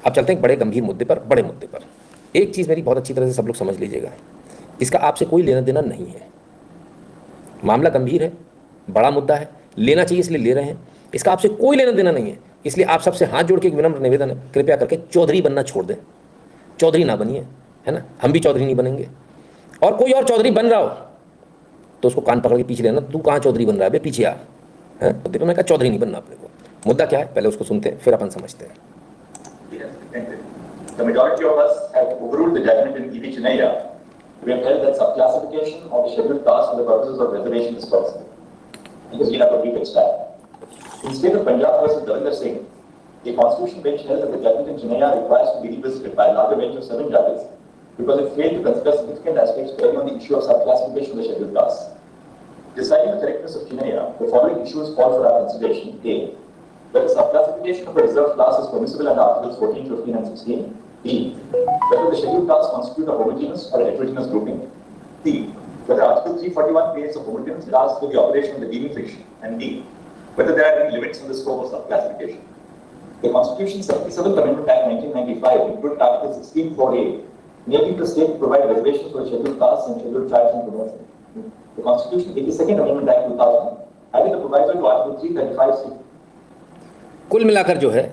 अब चलते हैं एक बड़े गंभीर मुद्दे पर, बड़े मुद्दे पर। एक चीज़ मेरी बहुत अच्छी तरह से सब लोग समझ लीजिएगा, इसका आपसे कोई लेना देना नहीं है। मामला गंभीर है, बड़ा मुद्दा है, लेना चाहिए इसलिए ले रहे हैं। इसका आपसे कोई लेना देना नहीं है, इसलिए आप सबसे हाथ जोड़ के एक विनम्र निवेदन है, कृपया करके चौधरी बनना छोड़ दें। चौधरी ना बनिए, है ना, हम भी चौधरी नहीं बनेंगे। और कोई और चौधरी बन रहा हो तो उसको कान पकड़ के पीछे लेना, तू कहाँ चौधरी बन रहा है बे, पीछे आ। है तो मैं कहा चौधरी नहीं बनना अपने को। मुद्दा क्या है पहले उसको सुनते हैं, फिर अपन समझते हैं। The majority of us have overruled the judgment in E.V. Chinaya. We have held that subclassification of the scheduled caste for the purposes of reservation is possible. It has been a brief extract. In state of Punjab versus Davinder Singh, the constitution bench held that the judgment in Chinaya requires to be revisited by a larger bench of 7 judges because it failed to consider significant aspects bearing on the issue of subclassification of the scheduled caste. Deciding the correctness of Chinaya, the following issues call for our consideration. A. Whether subclassification of a reserved class is permissible under Articles 14, 15 and 16. B. Whether the scheduled castes constitute a homogeneous or a heterogeneous grouping. C. Whether Article 341 creates a homogeneous class for the operation of the deeming fiction. And D. Whether there are any limits on the scope of subclassification. The Constitution's 77th Amendment Act 1995 included Article 16(4)(a), making the state to provide reservations for scheduled castes and scheduled tribes and promotion. The Constitution 82nd Amendment Act 2000 added a proviso to Article 335(c). कुल मिलाकर जो है,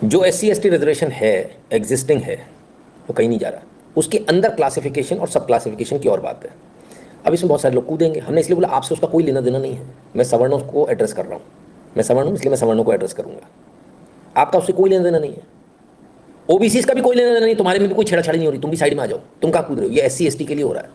जो SC ST reservation है, existing है, वो कहीं नहीं जा रहा। उसके अंदर क्लासिफिकेशन और सब क्लासिफिकेशन की और बात है। अब इसमें बहुत सारे लोग कूदेंगे, हमने इसलिए बोला आपसे उसका कोई लेना देना नहीं है। मैं सवर्णों को एड्रेस कर रहा हूँ, मैं सवर्ण हूँ इसलिए मैं सवर्णों को एड्रेस करूँगा। आपका उससे कोई लेना देना नहीं है। OBC का भी कोई लेना देना नहीं, तुम्हारे में भी कोई छेड़छाड़ी नहीं हो रही, तुम भी साइड में आ जाओ, तुम कहाँ कूद रहे हो, ये SC ST के लिए हो रहा है,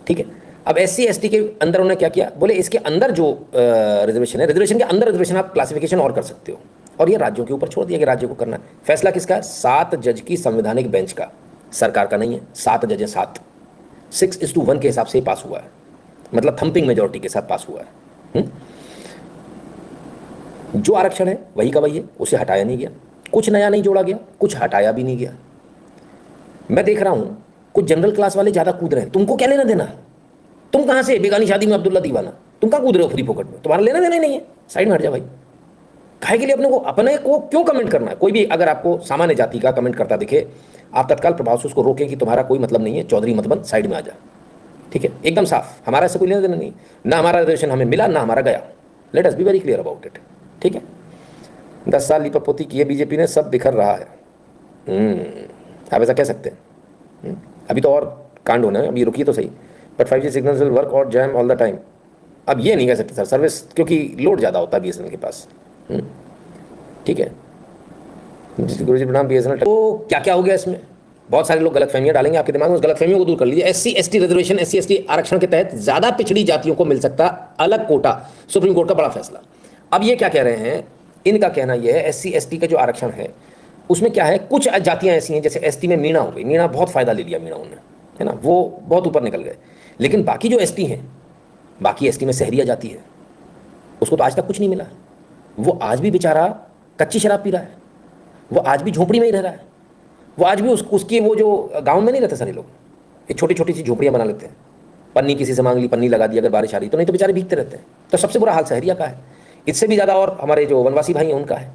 ठीक है। अब SC ST के अंदर उन्होंने क्या किया, बोले इसके अंदर जो रिजर्वेशन है, रिजर्वेशन के अंदर रिजर्वेशन आप क्लासिफिकेशन और कर सकते हो, और ये राज्यों के ऊपर छोड़ दिया कि राज्यों को करना है। फैसला किसका है? 7 जज की संवैधानिक बेंच का, सरकार का नहीं है। 7 जज है, 7, 6:1 के हिसाब से पास हुआ है, मतलब थंपिंग मेजोरिटी के साथ पास हुआ है। जो आरक्षण है वही का वही है, उसे हटाया नहीं गया, कुछ नया नहीं जोड़ा गया, कुछ हटाया भी नहीं गया। मैं देख रहा हूं कुछ जनरल क्लास वाले ज्यादा कूद रहे हैं, तुमको क्या लेना देना? तुम कहां से बेगानी शादी में अब्दुल्ला दीवाना, तुम कहां कूद रहे हो फ्री फोकट में? तुम्हारा लेना देना ही नहीं है, साइड में हट जा भाई। काहे के लिए अपने को क्यों कमेंट करना है? कोई भी अगर आपको सामान्य जाति का कमेंट करता दिखे, आप तत्काल प्रभाव से उसको रोकें कि तुम्हारा कोई मतलब नहीं है, चौधरी मत बन, साइड में आ जा, ठीक है, एकदम साफ। हमारा ऐसा कोई लेना देना नहीं, ना हमारा रिजर्वेशन हमें मिला ना हमारा गया। Let us be very clear about it, ठीक है। 10 साल लीपापोती किए बीजेपी ने, सब बिखर रहा है। आप ऐसा कह सकते हैं। अभी तो और कांड होना है, अभी रुकिए तो सही। But 5G signals will work और जैम ऑल द टाइम। अब ये नहीं कह सकते सर, सर्विस क्योंकि लोड ज़्यादा होता है BSNL के पास, ठीक है। गुरु जी प्रणाम। BSNL तो क्या क्या हो गया इसमें? बहुत सारे लोग गलतफहमियां डालेंगे आपके दिमाग में, उस गलतफहमियों को दूर कर लीजिए। SC ST reservation, SC ST आरक्षण के तहत ज़्यादा पिछड़ी जातियों को मिल सकता अलग कोटा, सुप्रीम कोर्ट का बड़ा फैसला। अब ये क्या कह रहे हैं, इनका कहना यह है SC ST का जो आरक्षण है उसमें क्या है, कुछ जातियाँ ऐसी हैं, जैसे ST में मीणा हो गई, मीणा बहुत फ़ायदा ले लिया, मीणा उन्होंने, है ना, वो बहुत ऊपर निकल गए। लेकिन बाकी जो ST हैं, बाकी ST में सहरिया जाती है, उसको तो आज तक कुछ नहीं मिला। वो आज भी बेचारा कच्ची शराब पी रहा है, वो आज भी झोपड़ी में ही रह रहा है, वो आज भी उसकी वो जो गांव में नहीं रहते सारे लोग, एक छोटी छोटी सी झोपड़ियाँ बना लेते हैं, पन्नी किसी से मांग ली, पन्नी लगा दी अगर बारिश आ रही तो, नहीं तो बेचारे भीगते रहते हैं। तो सबसे बुरा हाल सहरिया का है, इससे भी ज़्यादा और हमारे जो वनवासी भाई हैं उनका है।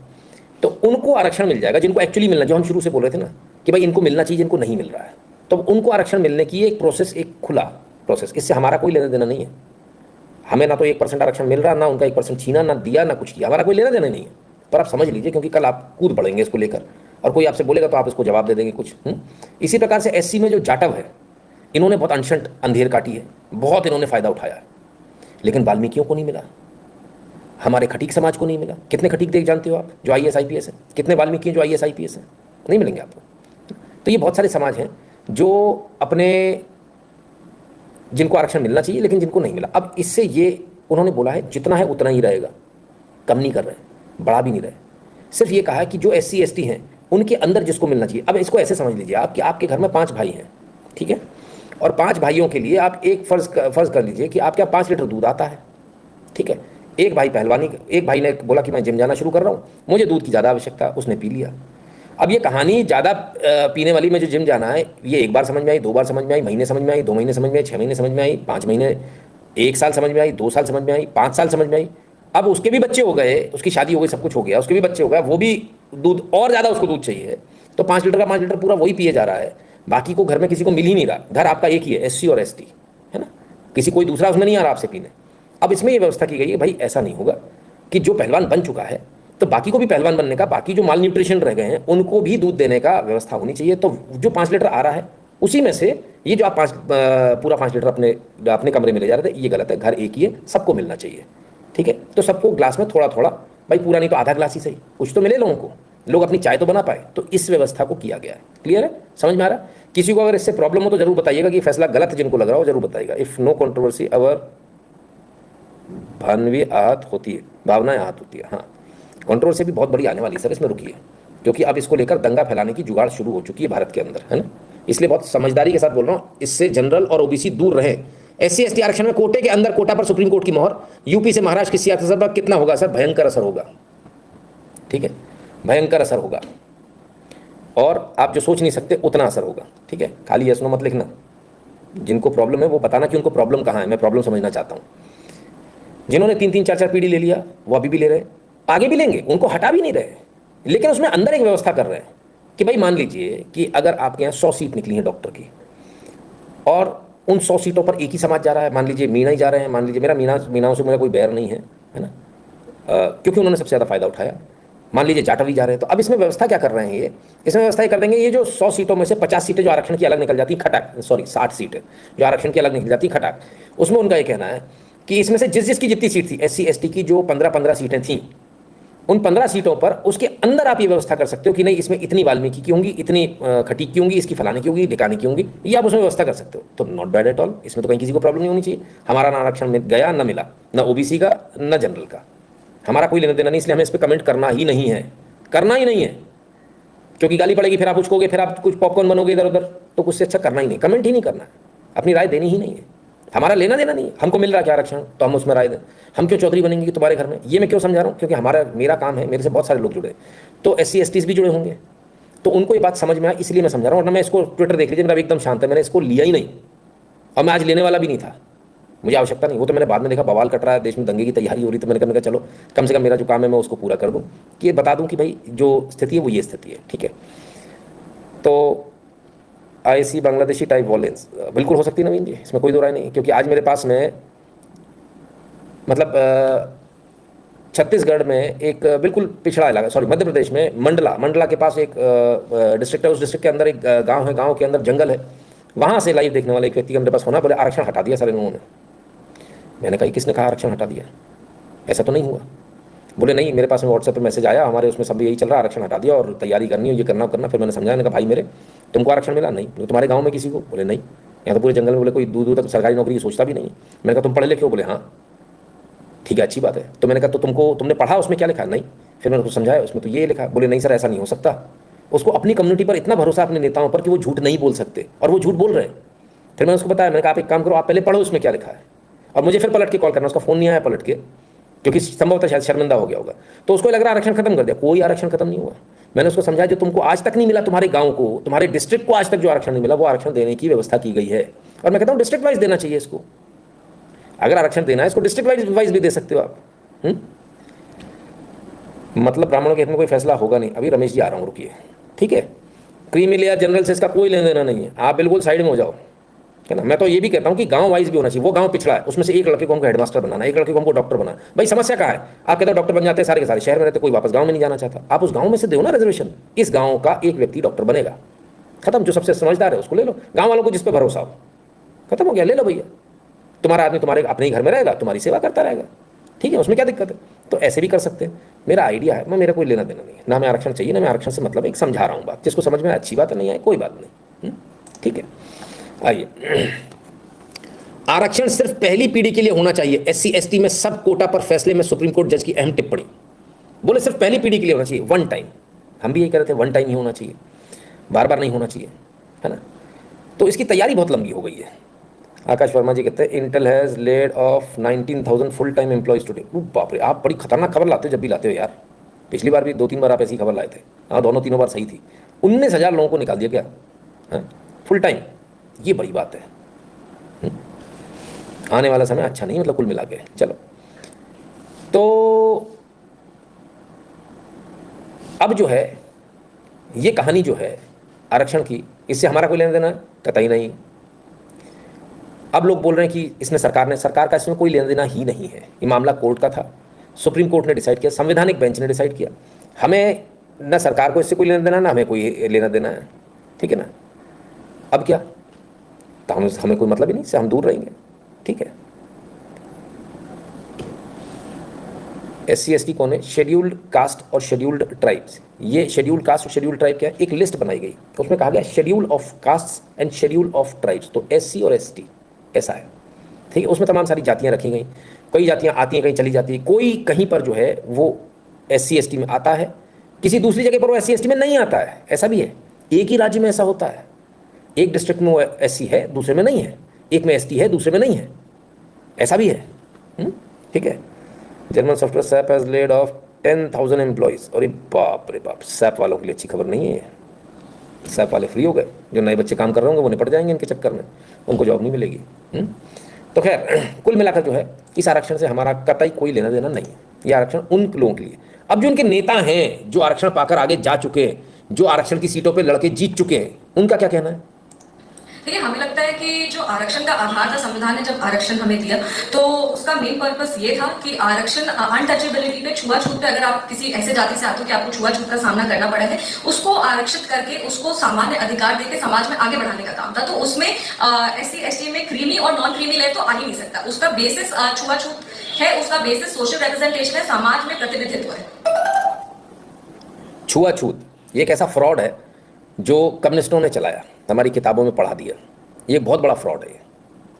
तो उनको आरक्षण मिल जाएगा जिनको एक्चुअली मिलना, जो हम शुरू से बोल रहे थे ना कि भाई इनको मिलना चाहिए, जिनको नहीं मिल रहा है, तो उनको आरक्षण मिलने की एक प्रोसेस, एक खुला प्रोसेस, इससे हमारा कोई लेना देना नहीं है। हमें ना तो 1% आरक्षण मिल रहा, ना उनका 1% छीना, ना दिया, ना कुछ किया, हमारा कोई लेना देना नहीं है। पर आप समझ लीजिए, क्योंकि कल आप कूद पड़ेंगे इसको लेकर, और कोई आपसे बोलेगा तो आप इसको जवाब दे देंगे कुछ। इसी प्रकार से SC में जो जाटव है, इन्होंने बहुत अनशंट अंधेर काटी है, बहुत इन्होंने फ़ायदा उठाया है, लेकिन वाल्मीकियों को नहीं मिला, हमारे खटीक समाज को नहीं मिला। कितने खटीक देख जानते हो आप जो IAS IPS है? कितने वाल्मीकि हैं जो IAS IPS हैं? नहीं मिलेंगे आपको। तो ये बहुत सारे समाज हैं जो अपने, जिनको आरक्षण मिलना चाहिए लेकिन जिनको नहीं मिला। अब इससे ये उन्होंने बोला है जितना है उतना ही रहेगा, कम नहीं कर रहे, बढ़ा भी नहीं रहे। सिर्फ ये कहा है कि जो SC ST हैं उनके अंदर जिसको मिलना चाहिए। अब इसको ऐसे समझ लीजिए आप कि आपके घर में 5 भाई हैं, ठीक है, और 5 भाइयों के लिए आप एक फ़र्ज़ कर लीजिए कि आपके यहाँ 5 लीटर दूध आता है, ठीक है। एक भाई पहलवानी, एक भाई ने बोला कि मैं जिम जाना शुरू कर रहा हूँ, मुझे दूध की ज़्यादा आवश्यकता, उसने पी लिया। अब ये कहानी ज़्यादा पीने वाली में जो जिम जाना है, ये 1 बार समझ में आई, 2 बार समझ में आई, महीने समझ में आई, 2 महीने समझ में आई, 6 महीने समझ में आई, 5 महीने, 1 साल समझ में आई, 2 साल समझ में आई, 5 साल समझ में आई, अब उसके भी बच्चे हो गए, उसकी शादी हो गई, सब कुछ हो गया, उसके भी बच्चे हो गए, वो भी दूध और ज़्यादा उसको दूध चाहिए, तो 5 लीटर का 5 लीटर पूरा वही पिए जा रहा है, बाकी को घर में किसी को मिल ही नहीं रहा। घर आपका एक ही है, SC और ST, है ना, किसी कोई दूसरा उसमें नहीं आ रहा आपसे पीने। अब इसमें ये व्यवस्था की गई है भाई ऐसा नहीं होगा कि जो पहलवान बन चुका है तो बाकी को भी पहलवान बनने का, बाकी जो माल न्यूट्रिशन रह गए हैं उनको भी दूध देने का व्यवस्था होनी चाहिए। तो जो 5 लीटर आ रहा है उसी में से ये जो आप पूरा 5 लीटर अपने अपने कमरे में ले जा रहे थे, ये गलत है। घर एक ही है, सबको मिलना चाहिए, ठीक है। तो सबको ग्लास में थोड़ा थोड़ा, भाई पूरा नहीं तो आधा ग्लास ही सही, कुछ तो मिले लोगों को, लोग अपनी चाय तो बना पाए। तो इस व्यवस्था को किया गया है। क्लियर है, समझ में आ रहा है? किसी को अगर इससे प्रॉब्लम हो तो जरूर बताइएगा कि फैसला गलत जिनको लग रहा हो जरूर बताइएगा। इफ नो कंट्रोवर्सी अवर भावनाएं आहत होती है, भावनाएं आहत होती है। हाँ, कंट्रोवर्सी भी बहुत बड़ी आने वाली है सर, इसमें रुकिए, क्योंकि अब इसको लेकर दंगा फैलाने की जुगाड़ शुरू हो चुकी है भारत के अंदर, है ना। इसलिए बहुत समझदारी के साथ बोल रहा हूँ, इससे जनरल और OBC दूर रहे। SC ST आरक्षण में कोटे के अंदर कोटा पर सुप्रीम कोर्ट की मोहर, यूपी से महाराष्ट्र की सियासत पर कितना होगा सर? भयंकर असर होगा, ठीक है, भयंकर असर होगा, और आप जो सोच नहीं सकते उतना असर होगा, ठीक है। खाली यस नो मत लिखना, जिनको प्रॉब्लम है वो बताना कि उनको प्रॉब्लम कहाँ है, मैं प्रॉब्लम समझना चाहता हूँ। जिन्होंने 3-3 4-4 पीढ़ी ले लिया वो अभी भी ले रहे, आगे भी लेंगे, उनको हटा भी नहीं रहे, लेकिन उसमें अंदर एक व्यवस्था कर रहे हैं कि भाई मान लीजिए कि अगर आपके यहाँ 100 सीट निकली है डॉक्टर की, और उन 100 सीटों पर एक ही समाज जा रहा है, मान लीजिए मीणा ही जा रहे हैं, मान लीजिए मेरा मीणाओं से मेरा कोई बैर नहीं है ना, क्योंकि उन्होंने सबसे ज़्यादा फायदा उठाया। मान लीजिए जाटवी जा रहे हैं, तो अब इसमें व्यवस्था क्या कर रहे हैं ये, इसमें व्यवस्था ये कर देंगे, ये जो 100 सीटों में से 50 सीटें जो आरक्षण की अलग निकल जाती हैं खटाक, सॉरी 60 सीटें जो आरक्षण की अलग निकल जाती हैं खटाक, उसमें उनका ये कहना है कि इसमें से जिसकी जितनी सीट थी SC ST की जो 15-15 सीटें थीं, उन 15 सीटों पर उसके अंदर आप ये व्यवस्था कर सकते हो कि नहीं इसमें इतनी वाल्मीकि की होंगी, इतनी खटीक की होंगी, इसकी फलाने की होंगी, ढिकाने की होंगी, ये आप उसमें व्यवस्था कर सकते हो। तो नॉट बैड एट ऑल, इसमें तो कहीं किसी को प्रॉब्लम नहीं होनी चाहिए। हमारा ना आरक्षण में गया ना मिला, ना OBC का ना जनरल का, हमारा कोई लेना देना नहीं, इसलिए हमें इस पर कमेंट करना ही नहीं है, करना ही नहीं है, क्योंकि गाली पड़ेगी, फिर आप कुछ कहोगे, फिर आप कुछ पॉपकॉर्न बनोगे इधर उधर, तो कुछ से अच्छा करना ही नहीं, कमेंट ही नहीं करना है, अपनी राय देनी ही नहीं है। हमारा लेना देना नहीं है, हमको मिल रहा क्या आरक्षण तो हम उसमें राय दें। हम क्यों चौधरी बनेंगे कि तुम्हारे घर में, ये मैं क्यों समझा रहा हूँ, क्योंकि मेरा काम है, मेरे से बहुत सारे लोग जुड़े, तो SC STs भी जुड़े होंगे, तो उनको ये बात समझ में आए, इसलिए मैं समझा रहा हूँ। वरना मैं इसको ट्विटर देख लीजिए, मेरा एकदम शांत है, मैंने इसको लिया ही नहीं, और मैं आज लेने वाला भी नहीं था, मुझे आवश्यकता नहीं। वो तो मैंने बाद में देखा बवाल कट रहा है, देश में दंगे की तैयारी हो रही, तो मैंने कहा चलो कम से कम मेरा जो काम है मैं उसको पूरा कर दूँ, कि ये बता दूँ कि भाई जो स्थिति है वो ये स्थिति है, ठीक है। तो IC बांग्लादेशी टाइप वॉयलेंस बिल्कुल हो सकती है नवीन जी, इसमें कोई दो राय नहीं, क्योंकि आज मेरे पास में मतलब छत्तीसगढ़ में एक बिल्कुल पिछड़ा इलाका, सॉरी मध्य प्रदेश में मंडला के पास एक डिस्ट्रिक्ट है, उस डिस्ट्रिक्ट के अंदर एक गांव है, गांव के अंदर जंगल है, वहाँ से लाइव देखने वाले एक व्यक्ति का मेरे पास होना, बोले आरक्षण हटा दिया सर इन लोगों ने। मैंने कहा किसने कहा आरक्षण हटा दिया, ऐसा तो नहीं हुआ। बोले नहीं, मेरे पास में WhatsApp पे मैसेज आया, हमारे उसमें सब यही चल रहा है, आरक्षण हटा दिया और तैयारी करनी है, ये करना करना। फिर मैंने समझाया, मैंने कहा भाई मेरे तुमको आरक्षण मिला? नहीं। तुम्हारे गाँव में किसी को? बोले नहीं। यहाँ तो पूरे जंगल में बोले कोई दूर दूर तक सरकारी नौकरी की सोचता भी नहीं। मैंने कहा तुम पढ़े लिखे हो? बोले हाँ। ठीक है, अच्छी बात है। तो मैंने कहा तो तुमने पढ़ा, उसमें क्या लिखा? नहीं। फिर मैंने उसको समझाया, उसमें तो ये लिखा। बोले नहीं सर, ऐसा नहीं हो सकता। उसको अपनी कम्युनिटी पर इतना भरोसा, अपने नेताओं पर, कि वो झूठ नहीं बोल सकते, और वो झूठ बोल रहे हैं। फिर मैंने उसको बताया, मैंने कहा आप एक काम करो, आप पहले पढ़ो उसमें क्या लिखा है, और मुझे फिर पलट के कॉल करना। उसका फ़ोन नहीं आया पलट के, क्योंकि संभवतः शायद शर्मिंदा हो गया होगा, तो उसको लग रहा आरक्षण खत्म कर दिया। कोई आरक्षण खत्म नहीं हुआ। मैंने उसको समझाया जो तुमको आज तक नहीं मिला, तुम्हारे गांव को, तुम्हारे डिस्ट्रिक्ट को आज तक जो आरक्षण नहीं मिला, वो आरक्षण देने की व्यवस्था की गई है। और मैं कहता हूँ डिस्ट्रिक्ट वाइज देना चाहिए इसको। अगर आरक्षण देना है इसको डिस्ट्रिक्ट वाइज भी दे सकते हो आप। मतलब ब्राह्मणों के हित में कोई फैसला होगा नहीं। अभी रमेश जी आ रहा हूँ, रुकिए, ठीक है। क्रीमी लेयर जनरल से इसका कोई लेना देना नहीं है, आप बिल्कुल साइड में हो जाओ, है ना। मैं तो ये भी कहता हूँ कि गांव वाइज भी होना चाहिए। वो गांव पिछड़ा है, उसमें से एक लड़के को हमको हेडमास्टर बनाना, एक लड़के को हमको डॉक्टर बनाना। भाई समस्या कहाँ है? आप कहते हो डॉक्टर बन जाते हैं सारे के सारे, शहर में रहते, कोई वापस गांव में नहीं जाना चाहता। आप उस गांव में से दो ना रिजर्वेशन, इस गांव का एक व्यक्ति डॉक्टर बनेगा, खत्म। जो सबसे समझदार है उसको ले लो, गाँव वालों को जिस पर भरोसा हो, खत्म हो गया, ले लो भैया। तुम्हारा आदमी तुम्हारे अपने ही घर में रहेगा, तुम्हारी सेवा करता रहेगा, ठीक है, उसमें क्या दिक्कत है? तो ऐसे भी कर सकते हैं। मेरा आइडिया है, मैं मेरा कोई लेना देना नहीं है, ना मैं आरक्षण चाहिए, ना मैं आरक्षण से मतलब एक समझा रहा हूँ बात। जिसको समझ में अच्छी बात है, नहीं आए कोई बात नहीं, ठीक है। आइए, आरक्षण सिर्फ पहली पीढ़ी के लिए होना चाहिए। SC ST में सब कोटा पर फैसले में सुप्रीम कोर्ट जज की अहम टिप्पणी। बोले सिर्फ पहली पीढ़ी के लिए होना चाहिए, वन टाइम। हम भी यही कह रहे थे, वन टाइम ही होना चाहिए, बार बार नहीं होना चाहिए, है ना। तो इसकी तैयारी बहुत लंबी हो गई है। आकाश वर्मा जी कहते हैं Intel has laid off 19,000 full time employees today. बाप रे, आप बड़ी खतरनाक खबर लाते हो जब भी लाते हो यार। पिछली बार भी 2-3 बार आप ऐसी खबर लाए थे। हाँ, दोनों तीनों बार सही थी। 19,000 लोगों को निकाल दिया क्या? हाँ, फुल टाइम, ये बड़ी बात है। आने वाला समय अच्छा नहीं, मतलब कुल मिला के। चलो तो अब जो है ये कहानी जो है आरक्षण की, इससे हमारा कोई लेना देना है? कतई नहीं। अब लोग बोल रहे हैं कि इसमें सरकार का इसमें कोई लेना देना ही नहीं है, ये मामला कोर्ट का था, सुप्रीम कोर्ट ने डिसाइड किया, संवैधानिक बेंच ने डिसाइड किया। हमें न सरकार को इससे कोई लेना देना, ना हमें कोई लेना देना है, ठीक है ना। अब क्या, तो हमें कोई मतलब ही नहीं, इससे हम दूर रहेंगे, ठीक है। SC ST कौन है? शेड्यूल्ड कास्ट और शेड्यूल्ड ट्राइब्स। ये शेड्यूल्ड कास्ट और शेड्यूल्ड ट्राइब क्या है? एक लिस्ट बनाई गई, उसमें कहा गया schedule of caste and schedule of tribes, तो SC और ST ऐसा है, ठीक है। उसमें तमाम सारी जातियां रखी गई, कई जातियां आती हैं, कहीं चली जाती है, कोई कहीं पर जो है वो SC ST में आता है, किसी दूसरी जगह पर वो SC ST में नहीं आता है, ऐसा भी है। एक ही राज्य में ऐसा होता है, एक डिस्ट्रिक्ट में वो SC है, दूसरे में नहीं है, एक में ST है, दूसरे में नहीं है, ऐसा भी है, ठीक है। German software SAP has laid off 10,000 employees. अरे बाप रे बाप, सैप वालों के लिए अच्छी खबर नहीं है। सैप वाले फ्री हो गए, जो नए बच्चे काम कर रहे होंगे वो निपट जाएंगे इनके चक्कर में, उनको जॉब नहीं मिलेगी। तो खैर कुल मिलाकर जो है इस आरक्षण से हमारा कतई कोई लेना देना नहीं है, ये आरक्षण उन लोगों के लिए। अब जो उनके नेता हैं जो आरक्षण पाकर आगे जा चुके हैं, जो आरक्षण की सीटों पर लड़के जीत चुके हैं, उनका क्या कहना है? देखिए, हमें लगता है कि जो आरक्षण का आधार था, संविधान ने जब आरक्षण हमें दिया तो उसका मेन पर्पस ये था कि आरक्षण अनटचेबिलिटी पे, छुआछूत पे, अगर आप किसी ऐसे जाति से आते हो कि आपको छुआछूत का सामना करना पड़ा है, उसको आरक्षित करके उसको सामान्य अधिकार देके समाज में आगे बढ़ाने का काम था। तो उसमें SC ST में क्रीमी और नॉन क्रीमी लेयर तो आ ही नहीं सकता। उसका बेसिस छुआछूत है, उसका बेसिस सोशल रिप्रेजेंटेशन है, समाज में प्रतिनिधित्व है। छुआछूत ये एक ऐसा फ्रॉड है जो कम्युनिस्टों ने चलाया, हमारी किताबों में पढ़ा दिया। ये बहुत बड़ा फ्रॉड है,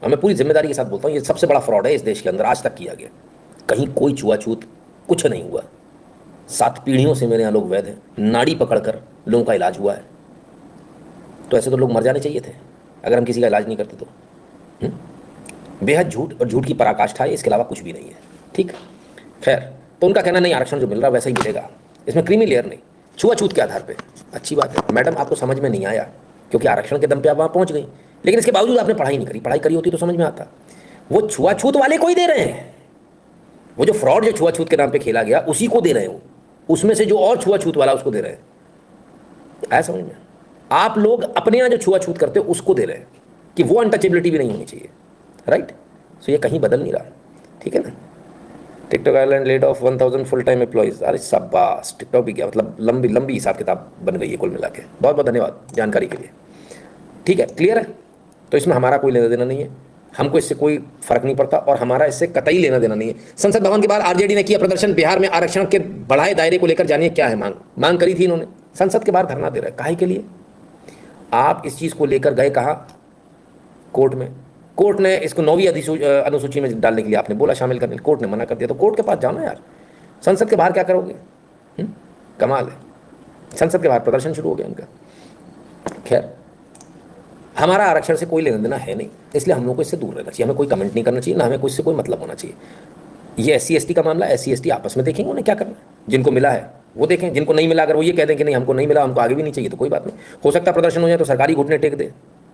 मैं पूरी जिम्मेदारी के साथ बोलता हूँ, ये सबसे बड़ा फ्रॉड है इस देश के अंदर आज तक किया गया। कहीं कोई छुआछूत कुछ नहीं हुआ। 7 पीढ़ियों से मेरे यहाँ लोग वैध हैं, नाड़ी पकड़कर लोगों का इलाज हुआ है। तो ऐसे तो लोग मर जाने चाहिए थे अगर हम किसी का इलाज नहीं करते तो। बेहद झूठ, और झूठ की पराकाष्ठा है, इसके अलावा कुछ भी नहीं है, ठीक। खैर, तो उनका कहना नहीं, आरक्षण जो मिल रहा है वैसा ही मिलेगा, इसमें क्रीमी लेयर नहीं, छुआछूत के आधार पे। अच्छी बात है मैडम, आपको समझ में नहीं आया क्योंकि आरक्षण के दम पे आप वहाँ पहुँच गई, लेकिन इसके बावजूद आपने पढ़ाई नहीं करी। पढ़ाई करी होती तो समझ में आता। वो छुआछूत वाले को ही दे रहे हैं, वो जो फ्रॉड जो छुआछूत के नाम पे खेला गया उसी को दे रहे हो, उसमें से जो और छुआछूत वाला उसको दे रहे हैं। आया समझ में? आप लोग अपने यहाँ जो छुआछूत करते हो उसको दे रहे हैं कि वो अनटचेबिलिटी भी नहीं होनी चाहिए, राइट। सो ये कहीं बदल नहीं रहा, ठीक है ना। TikTok island laid off 1,000 full time employees. अरे शाबाश, टिकटॉक भी क्या, मतलब लंबी लंबी हिसाब किताब बन गई है कुल मिला के। बहुत बहुत धन्यवाद जानकारी के लिए, ठीक है, क्लियर है। तो इसमें हमारा कोई लेना देना नहीं है, हमको इससे कोई फर्क नहीं पड़ता और हमारा इससे कतई लेना देना नहीं है। संसद भवन के बाहर RJD ने किया प्रदर्शन, बिहार में आरक्षण के बढ़ाए दायरे को लेकर। जानिए क्या है मांग करी थी इन्होंने, संसद के बाहर धरना दे रहा है, काहे के लिए? आप इस चीज़ को लेकर गए कहाँ? कोर्ट में। कोर्ट ने इसको 9वीं अनुसूची में डालने के लिए आपने बोला शामिल करने, कोर्ट ने मना कर दिया। तो कोर्ट के पास जाओ ना यार, संसद के बाहर क्या करोगे? कमाल है, संसद के बाहर प्रदर्शन शुरू हो गया उनका। खैर, हमारा आरक्षण से कोई लेना देना है नहीं, इसलिए हम लोग को इससे दूर रहना चाहिए, हमें कोई कमेंट नहीं करना चाहिए, ना हमें कोई इससे कोई मतलब होना चाहिए। ये SC ST का मामला, SC ST आपस में देखेंगे उन्हें क्या करना है, जिनको मिला है वो देखें, जिनको नहीं मिला अगर वो ये कह दें कि नहीं हमको नहीं मिला, हमको आगे भी नहीं चाहिए, तो कोई बात नहीं। हो सकता है प्रदर्शन हो जाए तो सरकारी घुटने टेक दे,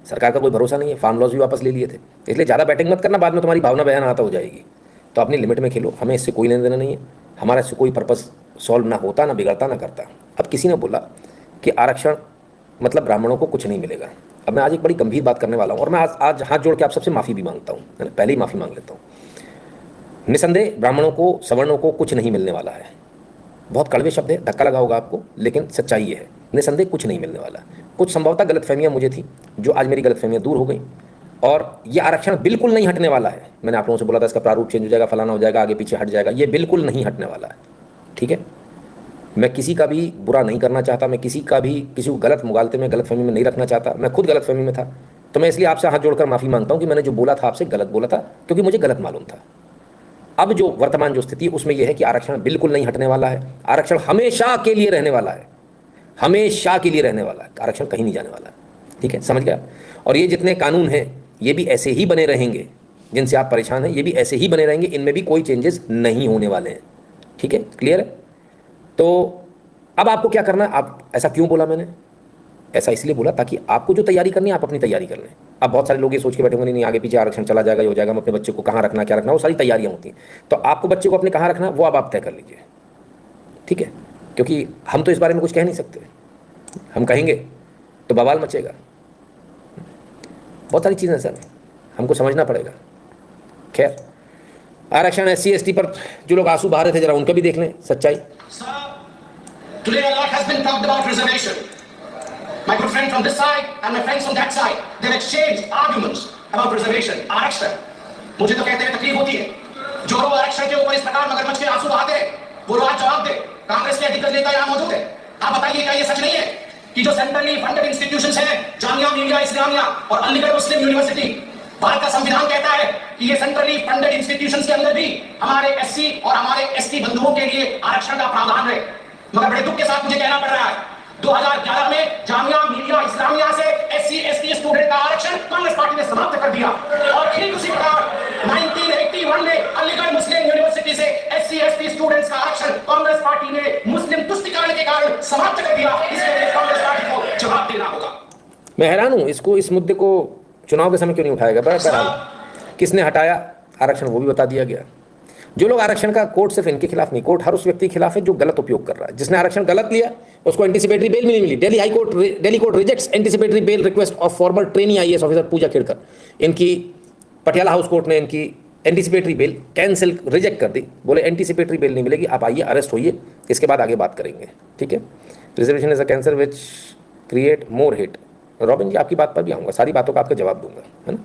सरकार का कोई भरोसा नहीं है, फार्म लॉज भी वापस ले लिए थे, इसलिए ज़्यादा बैटिंग मत करना, बाद में तुम्हारी भावना बयान आता हो जाएगी। तो अपनी लिमिट में खेलो, हमें इससे कोई लेना देना नहीं है, हमारा इससे कोई पर्पस सॉल्व ना होता, ना बिगड़ता, ना करता। अब किसी ने बोला कि आरक्षण मतलब ब्राह्मणों को कुछ नहीं मिलेगा। अब मैं आज एक बड़ी गंभीर बात करने वाला हूँ और मैं आज हाथ जोड़ के आप सबसे माफ़ी भी मांगता हूँ, मैंने पहले ही माफ़ी मांग लेता हूँ। निसंदेह ब्राह्मणों को, सवर्णों को कुछ नहीं मिलने वाला है। बहुत कड़वे शब्द है, धक्का लगा होगा आपको, लेकिन सच्चाई ये है, निसंदेह कुछ नहीं मिलने वाला। कुछ संभवतः गलतफहमियां मुझे थी, जो आज मेरी गलतफहमियां दूर हो गई, और ये आरक्षण बिल्कुल नहीं हटने वाला है। मैंने आप लोगों से बोला था इसका प्रारूप चेंज हो जाएगा, फलाना हो जाएगा, आगे पीछे हट जाएगा, ये बिल्कुल नहीं हटने वाला है, ठीक है। मैं किसी का भी बुरा नहीं करना चाहता, मैं किसी को गलत मुगालते में, गलतफहमी में नहीं रखना चाहता। मैं खुद गलतफहमी में था, तो मैं इसलिए आपसे हाथ जोड़कर माफ़ी मांगता हूँ कि मैंने जो बोला था आपसे गलत बोला था, क्योंकि मुझे गलत मालूम था। अब जो वर्तमान जो स्थिति है उसमें यह है कि आरक्षण बिल्कुल नहीं हटने वाला है, आरक्षण हमेशा के लिए रहने वाला है, हमेशा के लिए रहने वाला है, आरक्षण कहीं नहीं जाने वाला, ठीक है, समझ गया। और ये जितने कानून हैं ये भी ऐसे ही बने रहेंगे, जिनसे आप परेशान हैं ये भी ऐसे ही बने रहेंगे, इनमें भी कोई चेंजेस नहीं होने वाले हैं, ठीक है, क्लियर है। तो अब आपको क्या करना है, आप ऐसा क्यों बोला मैंने? ऐसा इसलिए बोला ताकि आपको जो तैयारी करनी है आप अपनी तैयारी कर लें। अब बहुत सारे लोग ये सोच के बैठे होंगे नहीं आगे पीछे आरक्षण चला जाएगा, ये हो जाएगा, हम अपने बच्चे को कहाँ रखना, क्या रखना, वो सारी तैयारियां होती हैं। तो आपको बच्चे को अपने कहाँ रखना वो अब आप तय कर लीजिए, ठीक है, क्योंकि हम तो इस बारे में कुछ कह नहीं सकते। हम कहेंगे तो बवाल मचेगा। बहुत सारी चीज़ें सर हमको समझना पड़ेगा। खैर, आरक्षण SC ST पर जो लोग आंसू बहा रहे थे जरा उनका भी देख लें सच्चाई। Today a lot has been talked about reservation. My good friend from this side and my friends from that side, they've exchanged arguments about reservation, आरक्षण। मुझे तो कहते हैं तकलीफ होती है जो लोग आरक्षण के ऊपर इस प्रकार मगरमच्छ के आंसू बहाते हैं, वो लोग आज जवाब दे। कांग्रेस के दिग्गज नेता यहाँ मौजूद है, आप बताइए क्या ये सच नहीं है कि जो सेंट्रली फंडेड इंस्टीट्यूशंस हैं, जामिया मिलिया इस्लामिया और अलीगढ़ मुस्लिम यूनिवर्सिटी, भारत का संविधान कहता है कि ये सेंट्रली फंडेड इंस्टीट्यूशंस के अंदर भी हमारे SC और हमारे ST बंधुओं के लिए आरक्षण का प्रावधान है। मगर बड़े दुख के साथ मुझे कहना पड़ रहा है 2011 में जामिया मिलिया इस्लामिया से SC ST स्टूडेंट का आरक्षण कांग्रेस पार्टी ने समाप्त कर दिया और ठीक उसी प्रकार 1981 में अलीगढ़ मुस्लिम यूनिवर्सिटी से SC ST स्टूडेंट्स का आरक्षण कांग्रेस पार्टी ने मुस्लिम तुष्टिकरण के कारण समाप्त कर दिया। इसके लिए कांग्रेस पार्टी को जवाब देना होगा। मैं हैरान हूं इसको, इस मुद्दे को चुनाव के समय क्यों नहीं उठाया गया? बहरहाल किसने हटाया आरक्षण वो भी बता दिया गया। जो लोग आरक्षण का, कोर्ट सिर्फ इनके खिलाफ नहीं, कोर्ट हर उस व्यक्ति के खिलाफ है जो गलत उपयोग कर रहा है। जिसने आरक्षण गलत लिया उसको एंटीसिपेटरी बेल भी नहीं मिली। Delhi court rejects anticipatory bail request of former trainee IAS officer Pooja Khedkar. इनकी पटियाला हाउस कोर्ट ने इनकी एंटीसिपेटरी बेल कैंसिल, रिजेक्ट कर दी। बोले एंटीसिपेटरी बेल नहीं मिलेगी, आप आइए, अरेस्ट होइए, इसके बाद आगे बात करेंगे, ठीक है। Reservation is a cancer which create more hate. Robin ji आपकी बात पर भी आऊँगा, सारी बातों का आपका जवाब दूंगा, है ना।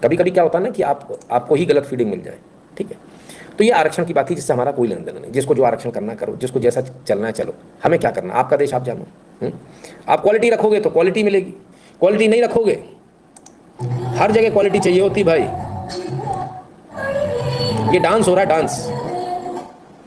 कभी कभी क्या होता है ना कि आपको ही गलत फीडिंग मिल जाए, ठीक है। तो ये आरक्षण की बात थी जिससे हमारा कोई लेना देना नहीं। जिसको जो आरक्षण करना करो, जिसको जैसा चलना है चलो, हमें क्या करना, आपका देश आप जानो। आप क्वालिटी रखोगे तो क्वालिटी मिलेगी, क्वालिटी नहीं रखोगे, हर जगह क्वालिटी चाहिए होती भाई। ये डांस हो रहा है, डांस।